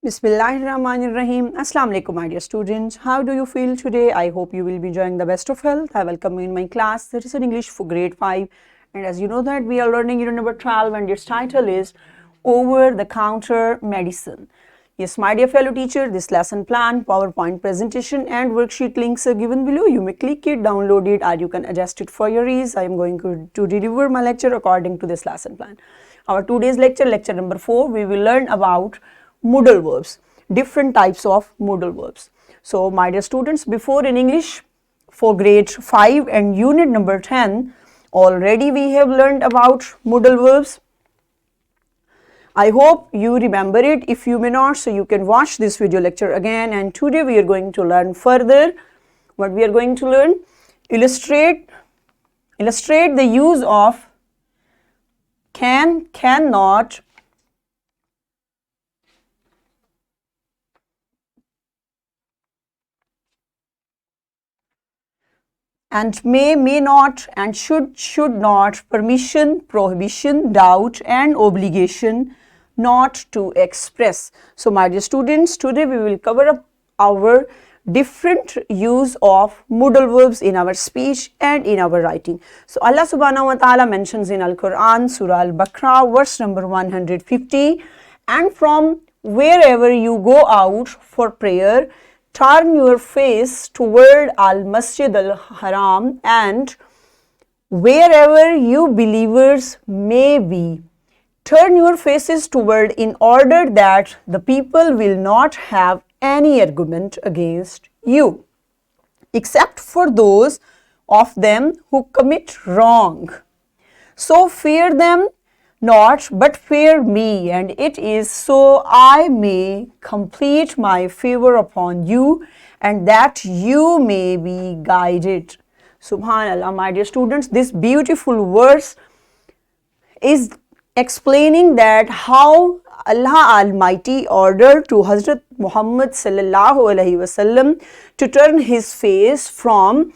Bismillahirrahmanirrahim. Assalamu alaikum, my dear students. How do you feel today? I hope you will be enjoying the best of health. I welcome you in my class. That is in English for grade 5. And as you know that we are learning unit number 12 and its title is Over-the-Counter Medicine. Yes, my dear fellow teacher, this lesson plan, PowerPoint presentation and worksheet links are given below. You may click it, download it, or you can adjust it for your ease. I am going to deliver my lecture according to this lesson plan. Our today's lecture, lecture number 4, we will learn about modal verbs, different types of modal verbs. So, my dear students, before in English for grade 5 and unit number 10, already we have learned about modal verbs. I hope you remember it. If you may not, so you can watch this video lecture again. And today we are going to learn further. What we are going to learn? Illustrate the use of can, cannot, and may not, and should not, permission, prohibition, doubt, and obligation not to express. So, my dear students, today we will cover up our different use of modal verbs in our speech and in our writing. So, Allah subhanahu wa ta'ala mentions in Al-Quran, Surah Al-Baqarah, verse number 150, and from wherever you go out for prayer, turn your face toward Al-Masjid Al-Haram, and wherever you believers may be, turn your faces toward, in order that the people will not have any argument against you, except for those of them who commit wrong. So fear them not, but fear me, and it is so I may complete my favor upon you, and that you may be guided. Subhanallah, my dear students, this beautiful verse is explaining that how Allah Almighty ordered to Hazrat Muhammad sallallahu alaihi wasallam to turn his face from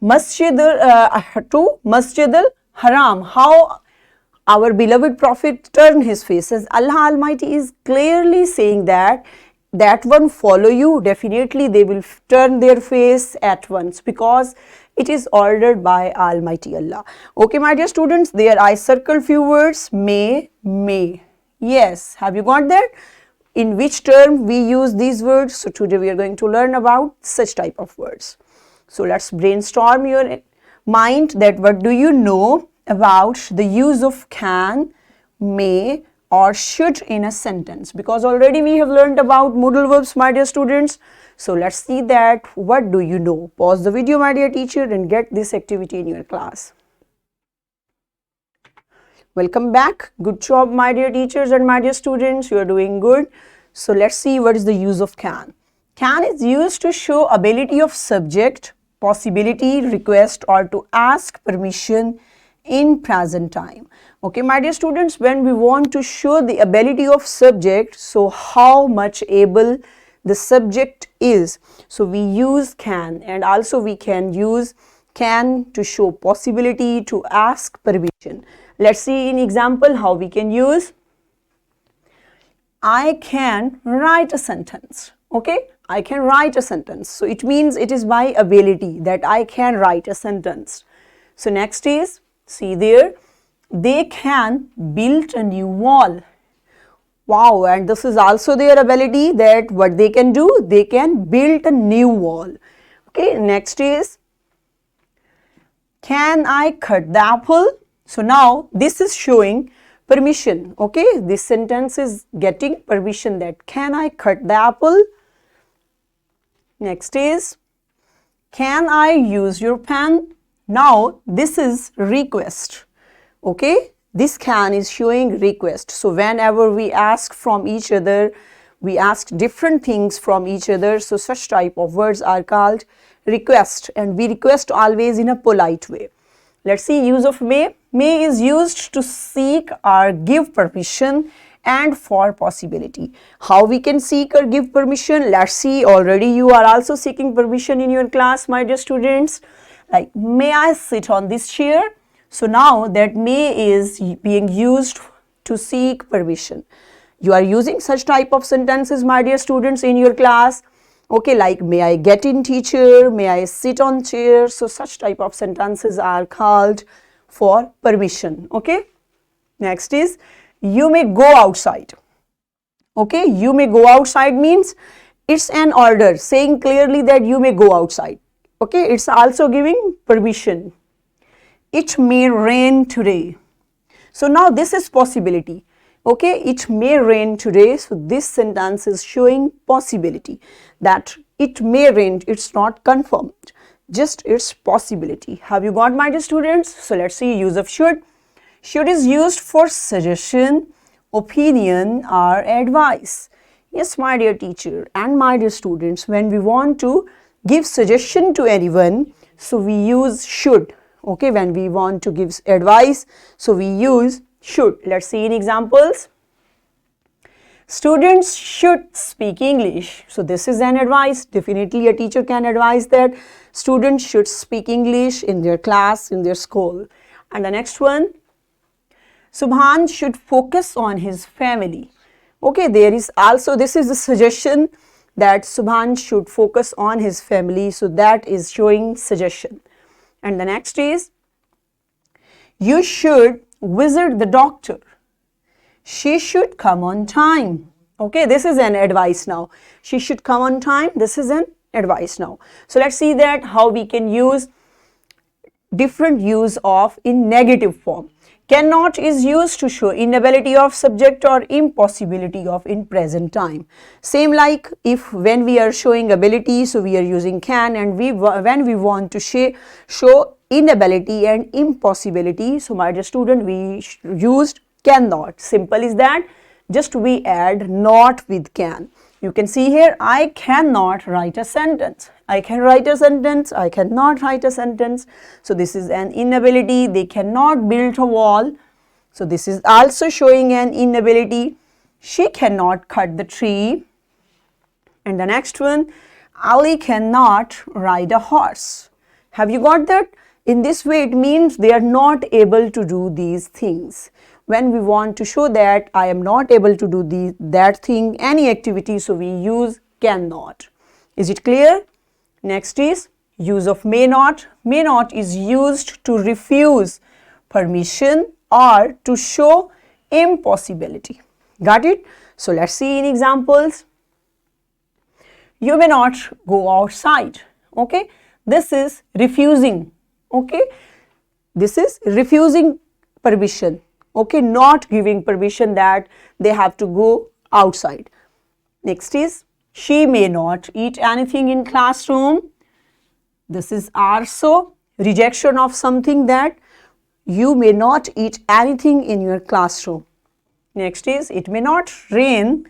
Masjid to Masjid al-Haram. How our beloved Prophet turned his face, as Allah Almighty is clearly saying that one follow you, definitely they will turn their face at once, because it is ordered by Almighty Allah. Okay, my dear students, there I circled few words, may. Yes, have you got that? In which term we use these words? So today we are going to learn about such type of words. So let's brainstorm your mind that what do you know about the use of can, may, or should in a sentence, because already we have learned about modal verbs, my dear students. So let's see that what do you know. Pause the video, my dear teacher, and get this activity in your class. Welcome back. Good job, my dear teachers and my dear students. You are doing good. So let's see what is the use of can. Can is used to show ability of subject, possibility, request, or to ask permission in present time. Okay, my dear students, when we want to show the ability of subject, so how much able the subject is, so we use can, and also we can use can to show possibility, to ask permission. Let's see in example how we can use. I can write a sentence. Okay, I can write a sentence. So it means it is my ability that I can write a sentence. So next is, see there, they can build a new wall. Wow, and this is also their ability that what they can do, they can build a new wall. Okay, next is, can I cut the apple? So now this is showing permission. Okay, this sentence is getting permission that can I cut the apple? Next is, can I use your pen? Now this is request. Okay, this can is showing request. So whenever we ask from each other, we ask different things from each other, so such type of words are called request, and we request always in a polite way. Let's see use of may. May is used to seek or give permission and for possibility. How we can seek or give permission? Let's see, already you are also seeking permission in your class, my dear students. Like, may I sit on this chair? So now that may is being used to seek permission. You are using such type of sentences, my dear students, in your class. Okay, like may I get in teacher, may I sit on chair. So such type of sentences are called for permission. Okay, next is you may go outside. Okay, you may go outside means it's an order saying clearly that you may go outside. Okay, it's also giving permission. It may rain today. So now this is possibility. Okay, it may rain today. So this sentence is showing possibility that it may rain. It's not confirmed, just its possibility. Have you got, my dear students? So let's see use of should. Should is used for suggestion, opinion or advice. Yes, my dear teacher and my dear students, when we want to give suggestion to anyone, so we use should. Okay, when we want to give advice, so we use should. Let's see in examples. Students should speak English. So this is an advice. Definitely a teacher can advise that students should speak English in their class, in their school. And the next one, Subhan should focus on his family. Okay, there is also, this is a suggestion that Subhan should focus on his family. So that is showing suggestion. And the next is, you should visit the doctor. She should come on time. Okay, this is an advice now. She should come on time. This is an advice now. So let's see that how we can use different use of in negative form. Cannot is used to show inability of subject or impossibility of in present time. Same like if when we are showing ability, so we are using can, and when we want to show inability and impossibility, so my dear student, we used cannot. Simple is that, just we add not with can. You can see here, I cannot write a sentence. I can write a sentence, I cannot write a sentence. So this is an inability. They cannot build a wall. So this is also showing an inability. She cannot cut the tree. And the next one, Ali cannot ride a horse. Have you got that? In this way, it means they are not able to do these things. When we want to show that I am not able to do that thing, any activity, so we use cannot. Is it clear? Next is use of may not. May not is used to refuse permission or to show impossibility. Got it? So let's see in examples. You may not go outside. Okay, this is refusing. Okay, this is refusing permission. Okay, not giving permission that they have to go outside. Next is she may not eat anything in classroom. This is also rejection of something, that you may not eat anything in your classroom. Next is it may not rain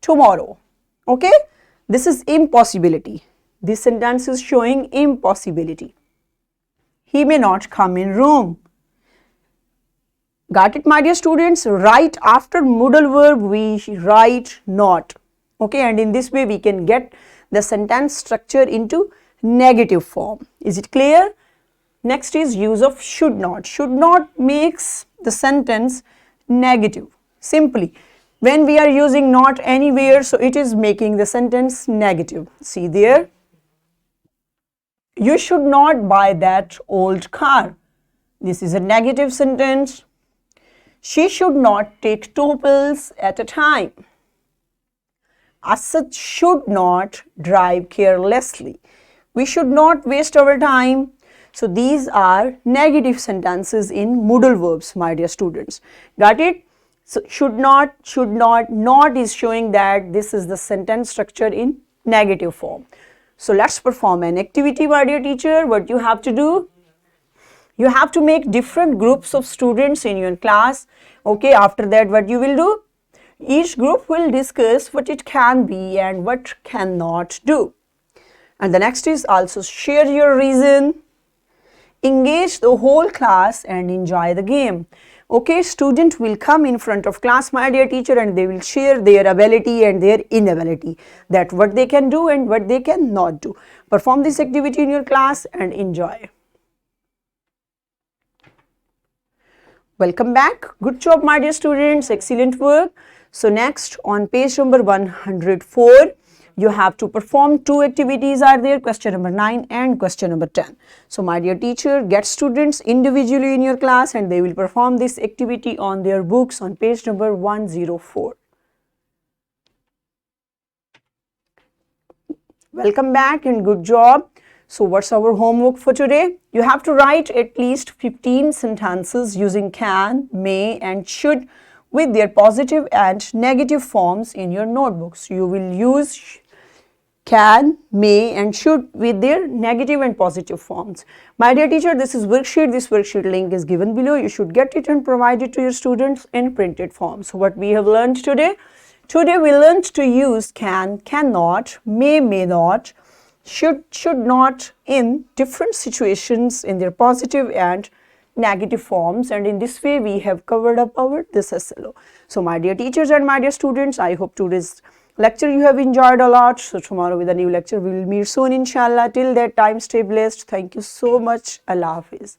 tomorrow. Okay, this is impossibility. This sentence is showing impossibility. He may not come in room. Got it, my dear students? Right after modal verb we write not. Okay, and in this way we can get the sentence structure into negative form. Is it clear? Next is use of should not. Should not makes the sentence negative. Simply, when we are using not anywhere, so it is making the sentence negative. See there. You should not buy that old car. This is a negative sentence. She should not take 2 pills at a time. Asad should not drive carelessly. We should not waste our time. So these are negative sentences in modal verbs, my dear students. Got it? So should not, not is showing that this is the sentence structure in negative form. So let's perform an activity, my dear teacher. What you have to do? You have to make different groups of students in your class. Okay, after that what you will do? Each group will discuss what it can be and what cannot do. And the next is also share your reason. Engage the whole class and enjoy the game. Okay, student will come in front of class, my dear teacher, and they will share their ability and their inability, that what they can do and what they cannot do. Perform this activity in your class and enjoy. Welcome back. Good job, my dear students. Excellent work. So next on page number 104, you have to perform two activities are there, question number 9 and question number 10. So my dear teacher, get students individually in your class and they will perform this activity on their books on page number 104. Welcome back and good job. So what's our homework for today? You have to write at least 15 sentences using can, may and should with their positive and negative forms in your notebooks. You will use can, may and should with their negative and positive forms. My dear teacher, this is worksheet. This worksheet link is given below. You should get it and provide it to your students in printed form. So what we have learned today? Today we learned to use can, cannot, may not, should not in different situations in their positive and negative forms, and in this way we have covered up our this SLO. So my dear teachers and my dear students, I hope today's lecture you have enjoyed a lot. So tomorrow with a new lecture we will meet soon inshallah. Till that time, stay blessed. Thank you so much. Allah Hafiz.